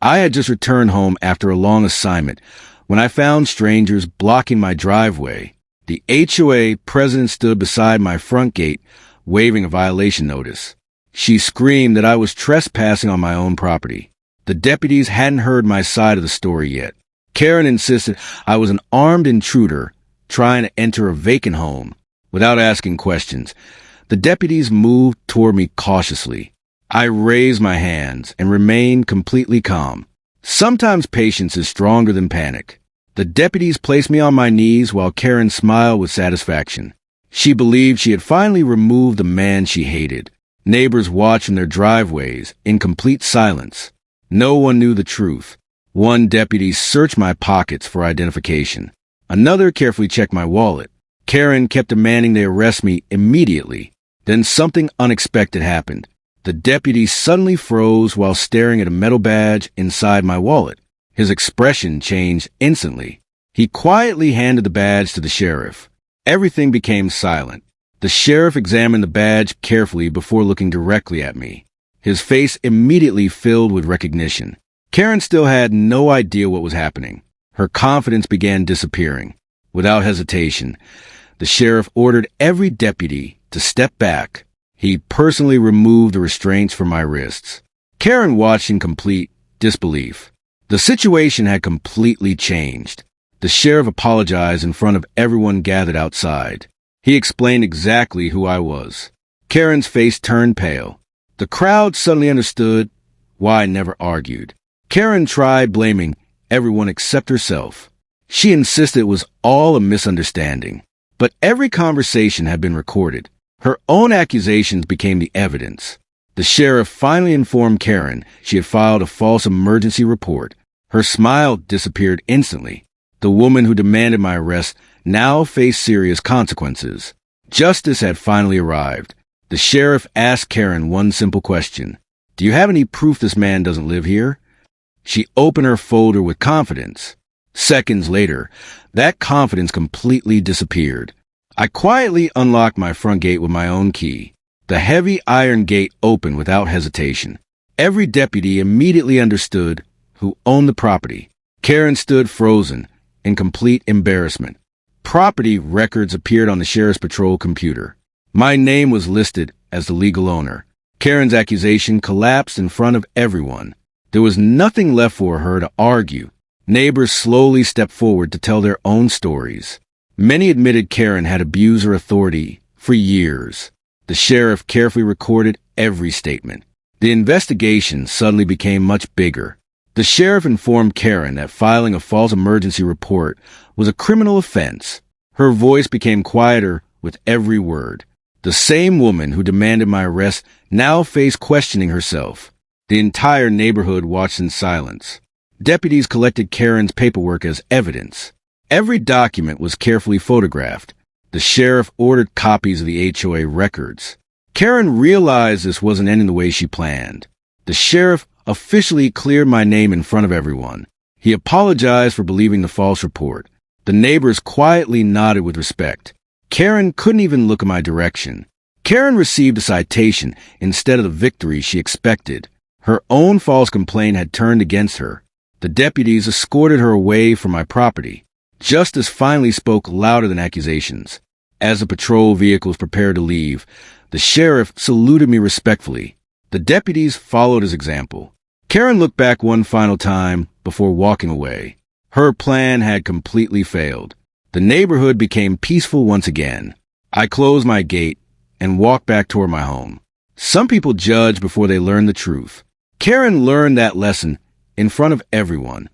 I had just returned home after a long assignment when I found strangers blocking my driveway. The HOA president stood beside my front gate, waving a violation notice. She screamed that I was trespassing on my own property. The deputies hadn't heard my side of the story yet. Karen insisted I was an armed intruder trying to enter a vacant home. Without asking questions, the deputies moved toward me cautiously. I raised my hands and remained completely calm. Sometimes patience is stronger than panic. The deputies placed me on my knees while Karen smiled with satisfaction. She believed she had finally removed the man she hated. Neighbors watched from their driveways in complete silence. No one knew the truth. One deputy searched my pockets for identification. Another carefully checked my wallet. Karen kept demanding they arrest me immediately. Then something unexpected happened. The deputy suddenly froze while staring at a metal badge inside my wallet. His expression changed instantly. He quietly handed the badge to the sheriff. Everything became silent. The sheriff examined the badge carefully before looking directly at me. His face immediately filled with recognition. Karen still had no idea what was happening. Her confidence began disappearing. Without hesitation, the sheriff ordered every deputy to step back. He personally removed the restraints from my wrists. Karen watched in complete disbelief. The situation had completely changed. The sheriff apologized in front of everyone gathered outside. He explained exactly who I was. Karen's face turned pale. The crowd suddenly understood why I never argued. Karen tried blaming everyone except herself. She insisted it was all a misunderstanding. But every conversation had been recorded. Her own accusations became the evidence. The sheriff finally informed Karen she had filed a false emergency report. Her smile disappeared instantly. The woman who demanded my arrest now faced serious consequences. Justice had finally arrived. The sheriff asked Karen one simple question. "Do you have any proof this man doesn't live here?" She opened her folder with confidence. Seconds later, that confidence completely disappeared. I quietly unlocked my front gate with my own key. The heavy iron gate opened without hesitation. Every deputy immediately understood who owned the property. Karen stood frozen in complete embarrassment. Property records appeared on the sheriff's patrol computer. My name was listed as the legal owner. Karen's accusation collapsed in front of everyone. There was nothing left for her to argue. Neighbors slowly stepped forward to tell their own stories. Many admitted Karen had abused her authority for years. The sheriff carefully recorded every statement. The investigation suddenly became much bigger. The sheriff informed Karen that filing a false emergency report was a criminal offense. Her voice became quieter with every word. The same woman who demanded my arrest now faced questioning herself. The entire neighborhood watched in silence. Deputies collected Karen's paperwork as evidence. Every document was carefully photographed. The sheriff ordered copies of the HOA records. Karen realized this wasn't ending the way she planned. The sheriff officially cleared my name in front of everyone. He apologized for believing the false report. The neighbors quietly nodded with respect. Karen couldn't even look in my direction. Karen received a citation instead of the victory she expected. Her own false complaint had turned against her. The deputies escorted her away from my property. Justice finally spoke louder than accusations. As the patrol vehicles prepared to leave, the sheriff saluted me respectfully. The deputies followed his example. Karen looked back one final time before walking away. Her plan had completely failed. The neighborhood became peaceful once again. I closed my gate and walked back toward my home. Some people judge before they learn the truth. Karen learned that lesson in front of everyone.